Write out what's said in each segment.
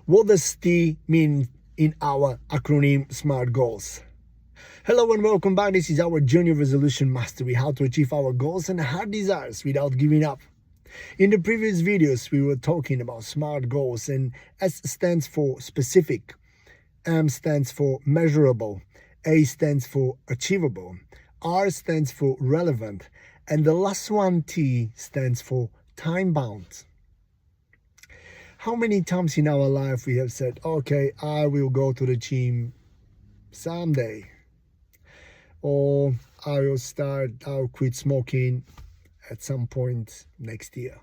What does T mean in our acronym SMART goals? Hello and welcome back. This is our Journey of Resolution Mastery, how to achieve our goals and heart desires without giving up. In the previous videos, we were talking about SMART goals, and S stands for specific, M stands for measurable, A stands for achievable, R stands for relevant, and the last one, T, stands for time-bound. How many times in our life we have said, okay, I will go to the gym someday, or I'll quit smoking at some point next year.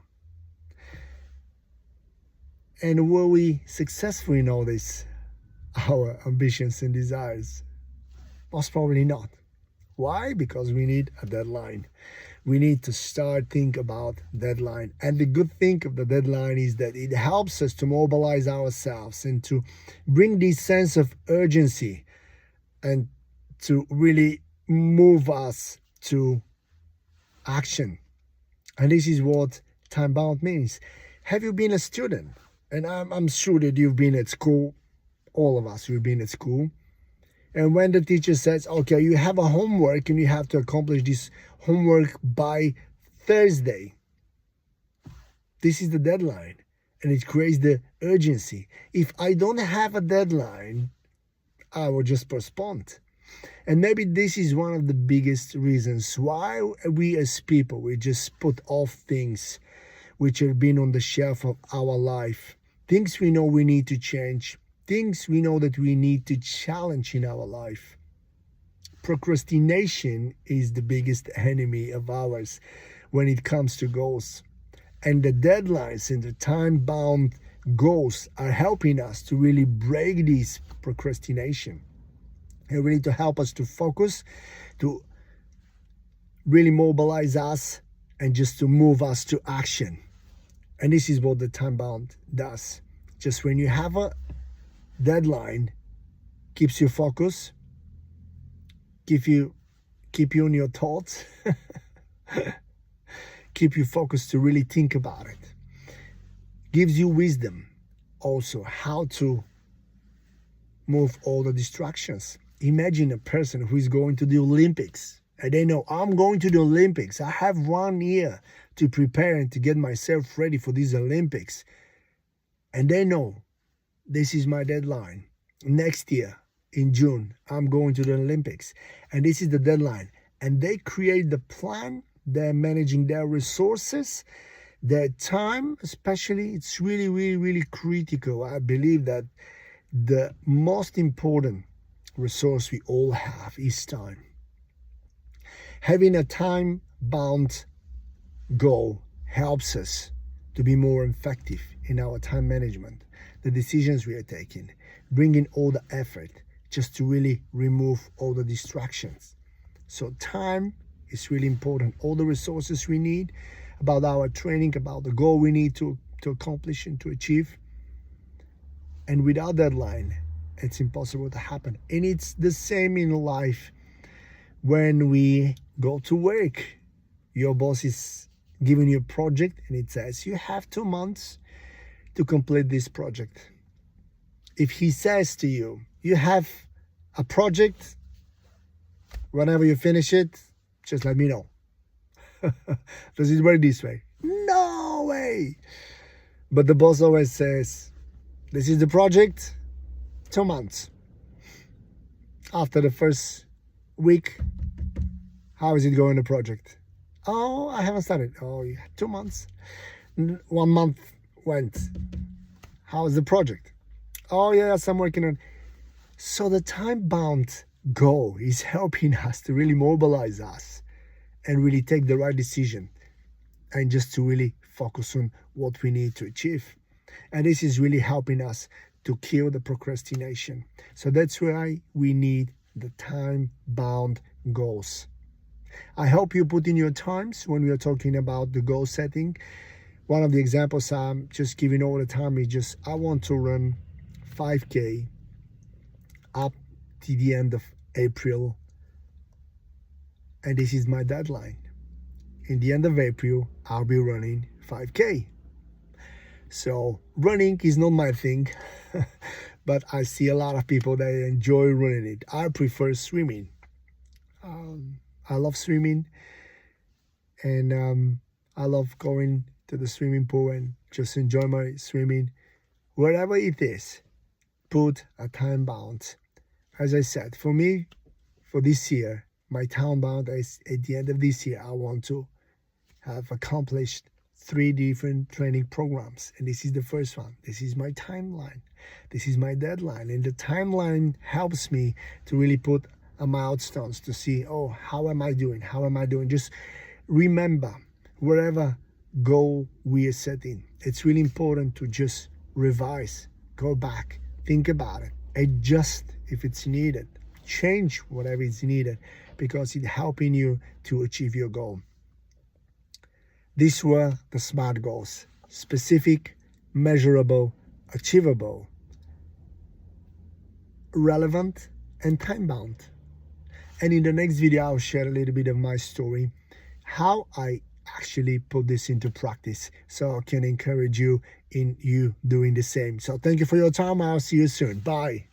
And were we successful in all this, our ambitions and desires? Most probably not. Why? Because we need a deadline. We need to start think about deadline. And the good thing of the deadline is that it helps us to mobilize ourselves and to bring this sense of urgency and to really move us to action. And this is what time-bound means. Have you been a student? And I'm sure that you've been at school. All of us, we've been at school. And when the teacher says, okay, you have a homework and you have to accomplish this homework by Thursday. This is the deadline. And it creates the urgency. If I don't have a deadline, I will just postpone it. And maybe this is one of the biggest reasons why we as people, we just put off things which have been on the shelf of our life. Things we know we need to change. Things we know that we need to challenge in our life. Procrastination is the biggest enemy of ours when it comes to goals. And the deadlines and the time-bound goals are helping us to really break this procrastination. And really to help us to focus, to really mobilize us, and just to move us to action. And this is what the time-bound does. Just when you have a deadline, keeps you focused, keep you on your thoughts, keep you focused to really think about it. Gives you wisdom also how to move all the distractions. Imagine a person who is going to the Olympics and they know, I'm going to the Olympics. I have 1 year to prepare and to get myself ready for these Olympics. And they know, this is my deadline. Next year, in June, I'm going to the Olympics. And this is the deadline. And they create the plan. They're managing their resources, their time, especially. It's really, really, really critical. I believe that the most important resource we all have is time. Having a time-bound goal helps us to be more effective in our time management. The decisions we are taking, bringing all the effort just to really remove all the distractions. So time is really important. All the resources we need about our training, about the goal we need to accomplish and to achieve. And without deadline, it's impossible to happen. And it's the same in life. When we go to work, your boss is giving you a project and it says, you have 2 months to complete this project. If he says to you, you have a project, whenever you finish it, just let me know. Does it work this way? No way. But the boss always says, this is the project, 2 months. After the first week, how is it going, the project? Oh, I haven't started. Oh, yeah, 2 months. 1 month went. How is the project? Oh, yes, I'm working on. So the time-bound goal is helping us to really mobilize us and really take the right decision and just to really focus on what we need to achieve. And this is really helping us to kill the procrastination. So that's why we need the time-bound goals. I hope you put in your times when we are talking about the goal setting. One of the examples I'm just giving all the time is just, I want to run 5K up to the end of April. And this is my deadline. In the end of April, I'll be running 5K. So running is not my thing, but I see a lot of people that enjoy running it. I prefer swimming. I love swimming, and I love going to the swimming pool and just enjoy my swimming. Wherever it is, put a time bound. As I said, for me, for this year, my time bound is at the end of this year, I want to have accomplished 3 different training programs. And this is the first one. This is my timeline. This is my deadline. And the timeline helps me to really put a milestones to see, oh, how am I doing? How am I doing? Just remember, wherever goal we are setting, it's really important to just revise, go back, think about it, adjust if it's needed, change whatever is needed, because it's helping you to achieve your goal. These were the SMART goals: specific, measurable, achievable, relevant, and time-bound. And in the next video, I'll share a little bit of my story, how I actually put this into practice, so I can encourage you in you doing the same. So thank you for your time. I'll see you soon. Bye.